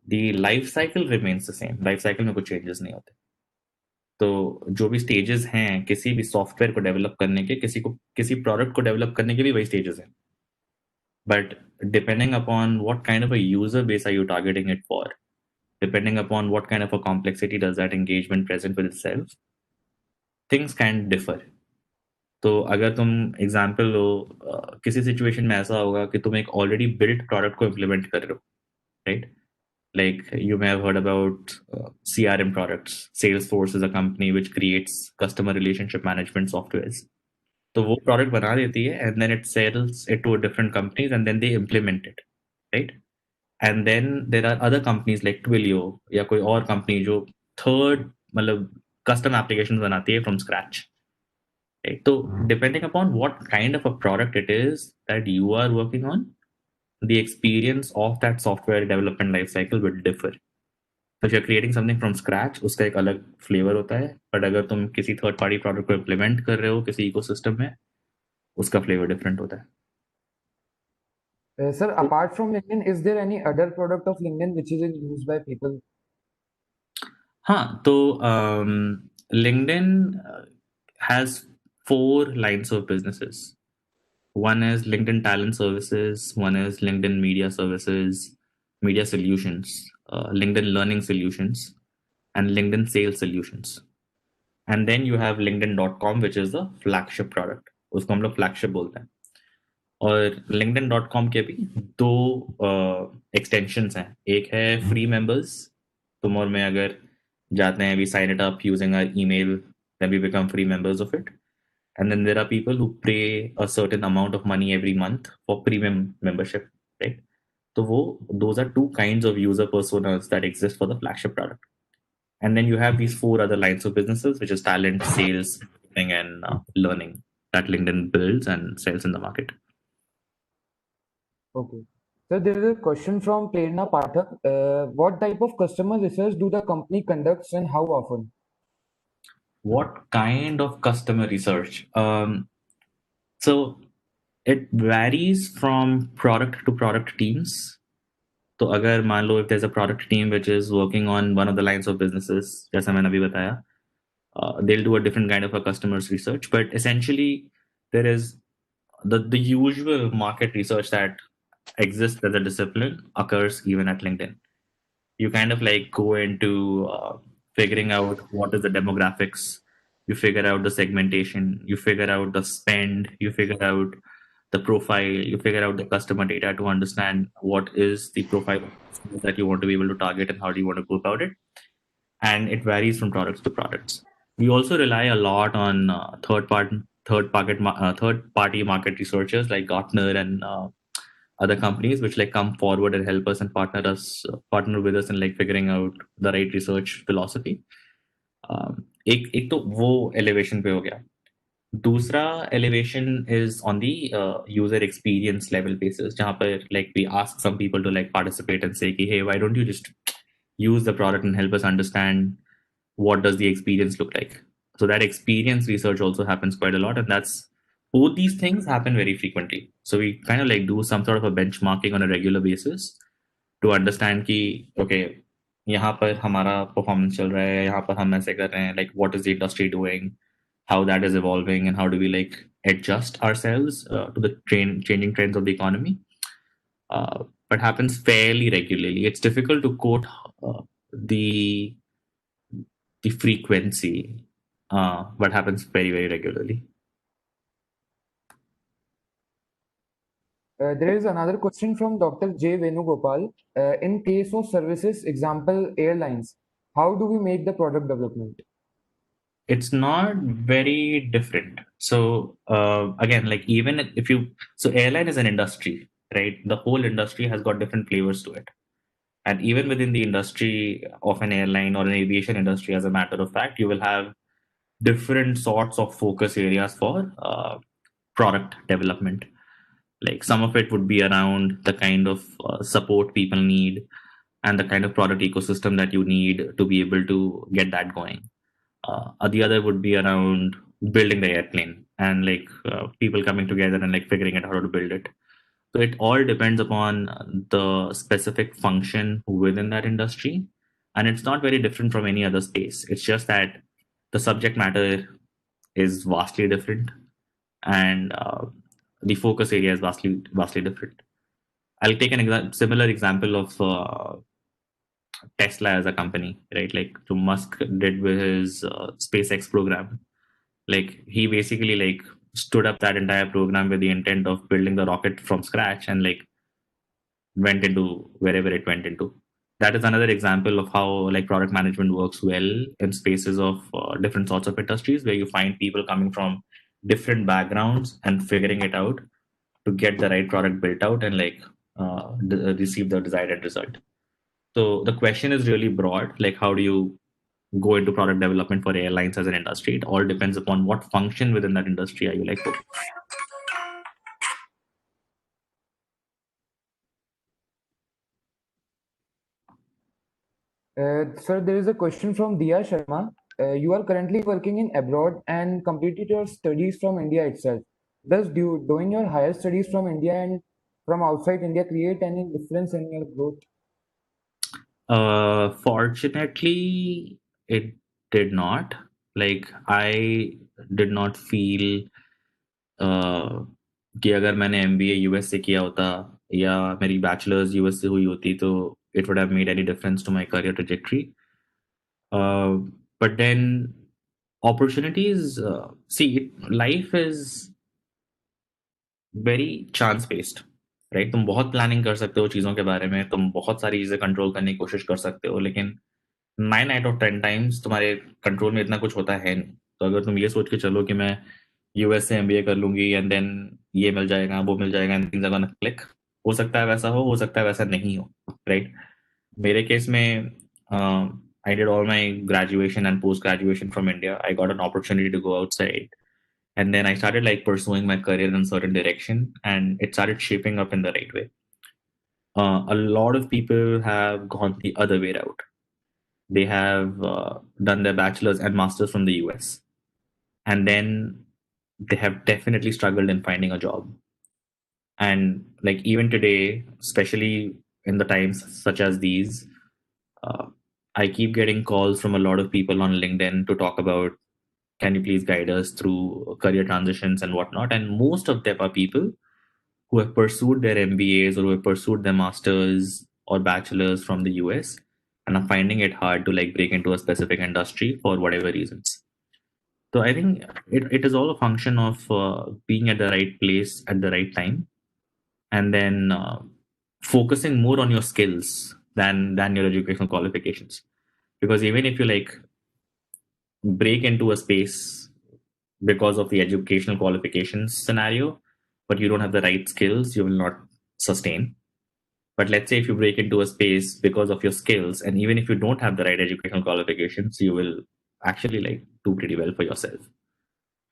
The life cycle remains the same. Life cycle में कुछ changes नहीं होते. तो जो भी stages हैं किसी भी सॉफ्टवेयर को डेवलप करने के, किसी प्रोडक्ट को डेवलप करने के भी वही stages हैं. But depending upon what kind of a user base are you targeting it for, depending upon what kind of a complexity does that engagement present with itself, things can differ. तो अगर तुम example लो, किसी situation में ऐसा होगा कि तुम एक ऑलरेडी बिल्ट प्रोडक्ट को इम्प्लीमेंट कर रहे हो, right? Like you may have heard about CRM products. Salesforce is a company which creates customer relationship management softwares. तो वो product बना देती है and then it sells it to different companies and then they implement it, right? And then there are other companies like Twilio या कोई और company जो third मतलब custom applications बनाती है from scratch. Right? So depending upon what kind of a product it is that you are working on, the experience of that software development life cycle will differ. So if you're creating something from scratch, उसका एक अलग flavor होता है, but अगर तुम किसी third party product को implement कर रहे हो किसी ecosystem में, उसका flavor different होता है. Sir, apart from LinkedIn, is there any other product of LinkedIn which is used by people? हाँ, तो LinkedIn has 4 lines of businesses. One is LinkedIn Talent Services, one is LinkedIn Media Services, Media Solutions, LinkedIn Learning Solutions, and LinkedIn Sales Solutions. And then you have LinkedIn.com, which is the flagship product. उसको हम लोग flagship बोलते हैं. और LinkedIn.com के भी 2 extensions हैं. एक है free members. तुम और मैं अगर जाते हैं, we sign it up using our email, then we become free members of it. And then there are people who pay a certain amount of money every month for premium membership, right? So those are 2 kinds of user personas that exist for the flagship product. And then you have these 4 other lines of businesses, which is talent, sales, and learning that LinkedIn builds and sells in the market. Okay. So there is a question from Prerna Pathak. What type of customer research do the company conducts and how often? What kind of customer research? So it varies from product to product teams. So अगर मान लो if there's a product team which is working on one of the lines of businesses, जैसा मैंने अभी बताया, they'll do a different kind of a customer's research. But essentially, there is the usual market research that exists as a discipline occurs even at LinkedIn. You kind of like go into figuring out what is the demographics, you figure out the segmentation, you figure out the spend, you figure out the profile, you figure out the customer data to understand what is the profile that you want to be able to target and how do you want to go about it. And it varies from products to products. We also rely a lot on third-party market researchers like Gartner and other companies which like come forward and help us and partner with us in like figuring out the right research philosophy. एक तो वो elevation पे हो गया. दूसरा elevation is on the user experience level basis, जहाँ पर like we ask some people to like participate and say कि hey, why don't you just use the product and help us understand what does the experience look like. So that experience research also happens quite a lot, and that's both these things happen very frequently. So we kind of like do some sort of a benchmarking on a regular basis to understand कि okay, यहाँ पर हमारा performance चल रहा है, यहाँ पर हम ऐसे कर रहे हैं, like what is the industry doing, how that is evolving, and how do we like adjust ourselves to the changing trends of the economy. But happens fairly regularly. It's difficult to quote the frequency, but happens very, very regularly. There is another question from Dr. J. Venugopal. In case of services, example airlines, how do we make the product development? It's not very different. So again, like even if so airline is an industry, right? The whole industry has got different flavors to it. And even within the industry of an airline or an aviation industry, as a matter of fact, you will have different sorts of focus areas for product development. Like some of it would be around the kind of support people need and the kind of product ecosystem that you need to be able to get that going. The other would be around building the airplane and like people coming together and like figuring out how to build it. So it all depends upon the specific function within that industry. And it's not very different from any other space. It's just that the subject matter is vastly different and the focus area is vastly different. I'll take an similar example of Tesla as a company, right? Like so Musk did with his SpaceX program. Like he basically like stood up that entire program with the intent of building the rocket from scratch and like went into wherever it went into. That is another example of how like product management works well in spaces of different sorts of industries where you find people coming from different backgrounds and figuring it out to get the right product built out and like receive the desired result. So the question is really broad, like how do you go into product development for airlines as an industry? It all depends upon what function within that industry are you like. Sir, there is a question from Diya Sharma. You are currently working in abroad and completed your studies from India itself. Does doing your higher studies from India and from outside India create any difference in your growth? Fortunately, it did not. Like, I did not feel कि अगर मैंने MBA US से किया होता या मेरी bachelors US से हुई होती तो it would have made any difference to my career trajectory. But then opportunities, see, life is very chance based, right? तुम बहुत प्लानिंग कर सकते हो चीज़ों के बारे में, तुम बहुत सारी चीज़ें कंट्रोल करने की कोशिश कर सकते हो, लेकिन 9 आउट ऑफ 10 टाइम्स तुम्हारे कंट्रोल में इतना कुछ होता है नहीं। तो अगर तुम ये सोच के चलो कि मैं यूएस से एमबीए कर लूँगी एंड देन ये मिल जाएगा, वो मिल जाएगा and things are gonna click, हो सकता है वैसा हो सकता है वैसा नहीं हो, राइट? मेरे केस में I did all my graduation and post graduation from India. I got an opportunity to go outside. And then I started like pursuing my career in a certain direction, and it started shaping up in the right way. A lot of people have gone the other way route. They have done their bachelor's and master's from the US, and then they have definitely struggled in finding a job. And like even today, especially in the times such as these, uh, I keep getting calls from a lot of people on LinkedIn to talk about, can you please guide us through career transitions and whatnot? And most of them are people who have pursued their MBAs or who have pursued their masters or bachelors from the US and are finding it hard to like break into a specific industry for whatever reasons. So I think it is all a function of being at the right place at the right time, and then focusing more on your skills than your educational qualifications. Because even if you like break into a space because of the educational qualifications scenario, but you don't have the right skills, you will not sustain. But let's say if you break into a space because of your skills, and even if you don't have the right educational qualifications, you will actually like do pretty well for yourself.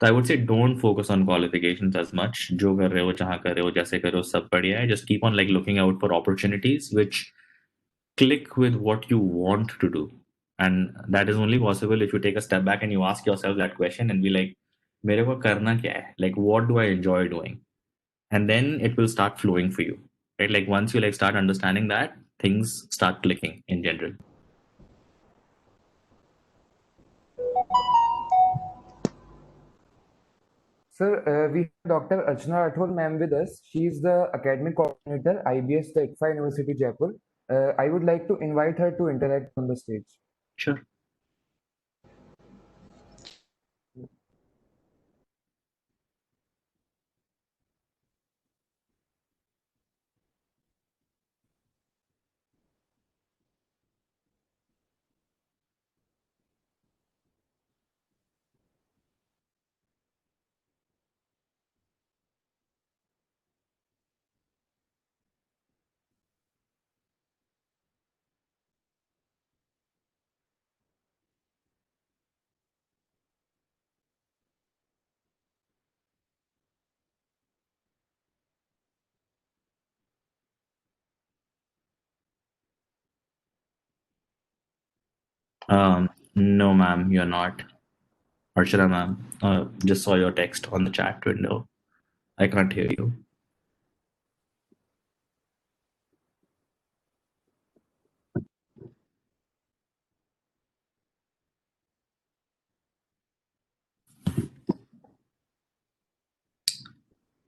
So I would say don't focus on qualifications as much. जो कर रहे हो, जहाँ कर रहे हो, जैसे कर रहे हो, सब बढ़िया है. Just keep on like looking out for opportunities which click with what you want to do. And that is only possible if you take a step back and you ask yourself that question and be like, मेरे को करना क्या है? Like, what do I enjoy doing? And then it will start flowing for you, right? Like once you like start understanding that, things start clicking in general. Sir, we have Dr. Archana Rathod ma'am with us. She is the academic coordinator, IBS, the ICFA University, Jaipur. I would like to invite her to interact on the stage. Sure. No, ma'am, you're not. Archana, ma'am, just saw your text on the chat window. I can't hear you.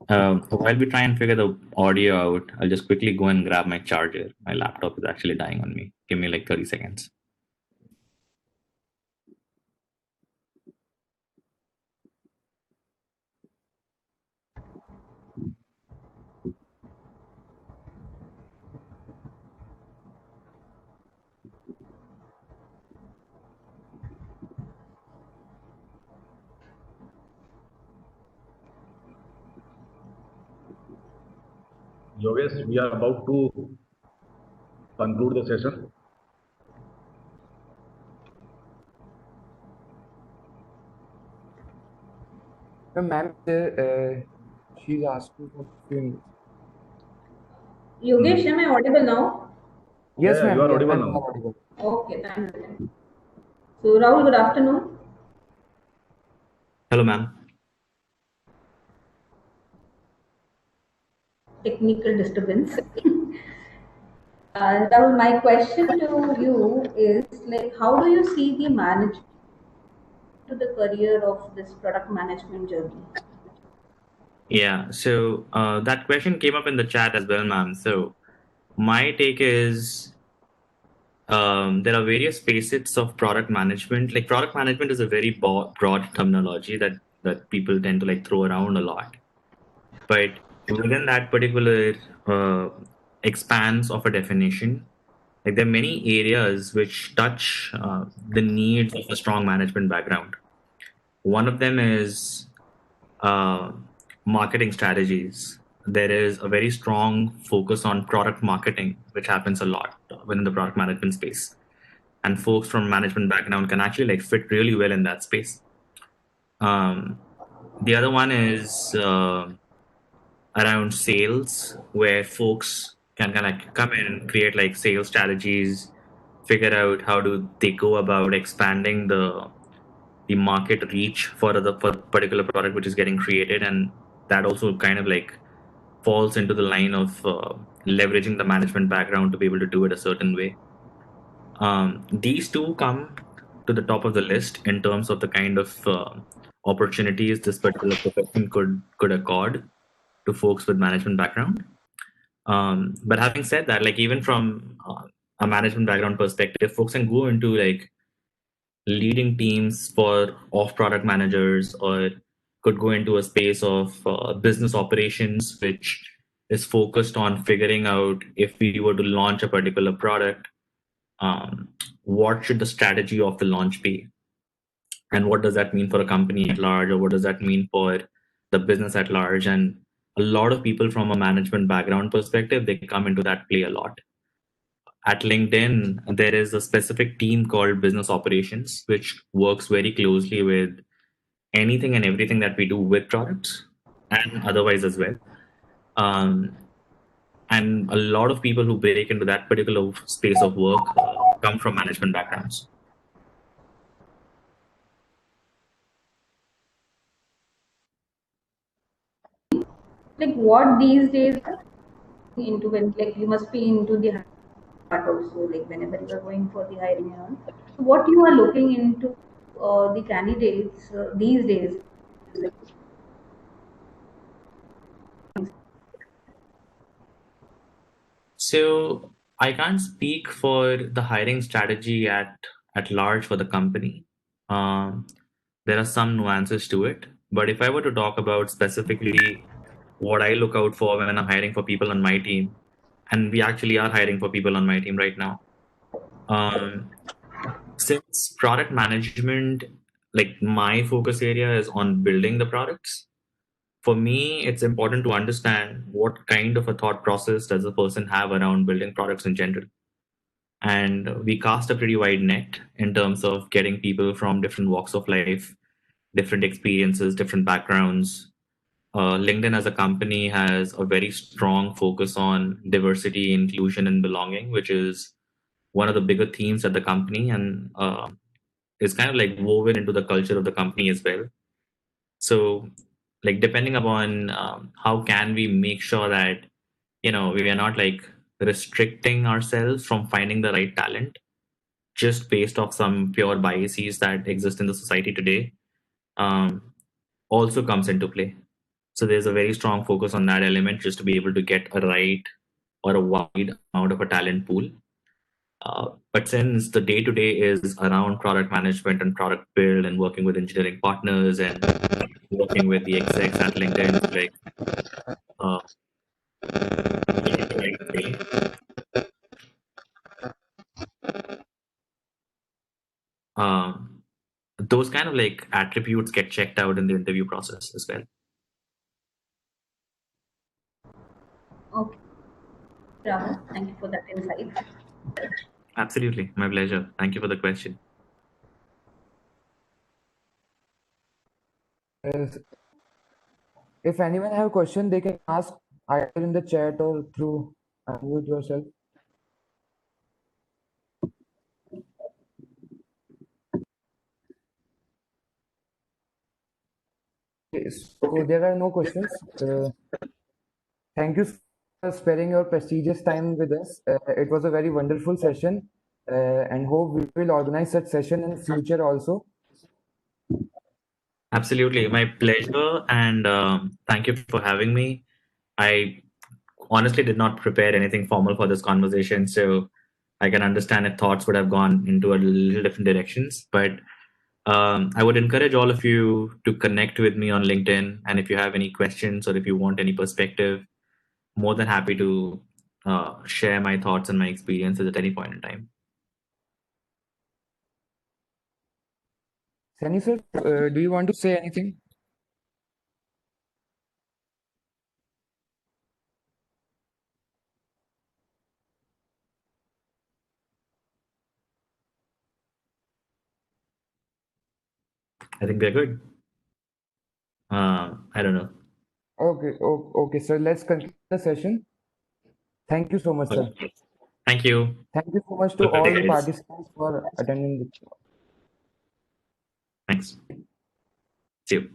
While we try and figure the audio out, I'll just quickly go and grab my charger. My laptop is actually dying on me. Give me like 30 seconds. Yogesh, we are about to conclude the session. Ma'am, she's asking for a few minutes. Yogesh, am I audible now? Yes, Yeah, ma'am. you are Yes, audible ma'am. You now. are audible. Okay, thank you. So, Rahul, good afternoon. Hello, ma'am. Technical disturbance. Rahul, my question to you is like, how do you see the manage to the career of this product management journey? Yeah, so that question came up in the chat as well, ma'am. So my take is there are various facets of product management. Like product management is a very broad terminology that people tend to like throw around a lot. But within that particular uh, expanse of a definition, like there are many areas which touch the needs of a strong management background. One of them is uh, marketing strategies. There is a very strong focus on product marketing, which happens a lot within the product management space. And folks from management background can actually like fit really well in that space. The other one is around sales, where folks can kind of come in and create like sales strategies, figure out how do they go about expanding the market reach for the particular product which is getting created, and that also kind of like falls into the line of leveraging the management background to be able to do it a certain way. These two come to the top of the list in terms of the kind of opportunities this particular profession could accord to folks with management background. But having said that, like even from a management background perspective, folks can go into like leading teams for off product managers, or could go into a space of business operations, which is focused on figuring out if we were to launch a particular product, what should the strategy of the launch be? And what does that mean for a company at large, or what does that mean for the business at large? And a lot of people from a management background perspective, they come into that play a lot. At LinkedIn, there is a specific team called business operations, which works very closely with anything and everything that we do with products and otherwise as well. And a lot of people who break into that particular space of work come from management backgrounds. Like, what these days into when like you must be into the part also, like whenever you are going for the hiring and all. So, what you are looking into the candidates these days? Like, So I can't speak for the hiring strategy at large for the company. Um, there are some nuances to it, but if I were to talk about specifically what I look out for when I'm hiring for people on my team, and we actually are hiring for people on my team right now. Since product management, like my focus area is on building the products, for me, it's important to understand what kind of a thought process does a person have around building products in general. And we cast a pretty wide net in terms of getting people from different walks of life, different experiences, different backgrounds. LinkedIn as a company has a very strong focus on diversity, inclusion, and belonging, which is one of the bigger themes at the company, and is kind of like woven into the culture of the company as well. So, like depending upon how can we make sure that we are not like restricting ourselves from finding the right talent just based off some pure biases that exist in the society today, um, also comes into play. So there's a very strong focus on that element just to be able to get a right or a wide amount of a talent pool. But since the day to day is around product management and product build and working with engineering partners and working with the execs at LinkedIn to like uh, get it the right way, um, those kind of like attributes get checked out in the interview process as well. okay, Rahul, thank you for that insight. Absolutely, my pleasure. Thank you for the question. If anyone have a question, they can ask either in the chat or through unmute yourself. so there are no questions. Thank you for sparing your prestigious time with us. It was a very wonderful session, and hope we will organize such session in future also. Absolutely, my pleasure, and thank you for having me. I honestly did not prepare anything formal for this conversation, so I can understand if thoughts would have gone into a little different directions. But I would encourage all of you to connect with me on LinkedIn, and if you have any questions or if you want any perspective, more than happy to share my thoughts and my experiences at any point in time. Sunny sir, do you want to say anything? I think we're good. I don't know. Okay, okay, sir. Let's conclude the session. Thank you so much, sir. Okay. Thank you. Thank you so much to Goodbye, all the guys. participants for attending the Thanks. See you.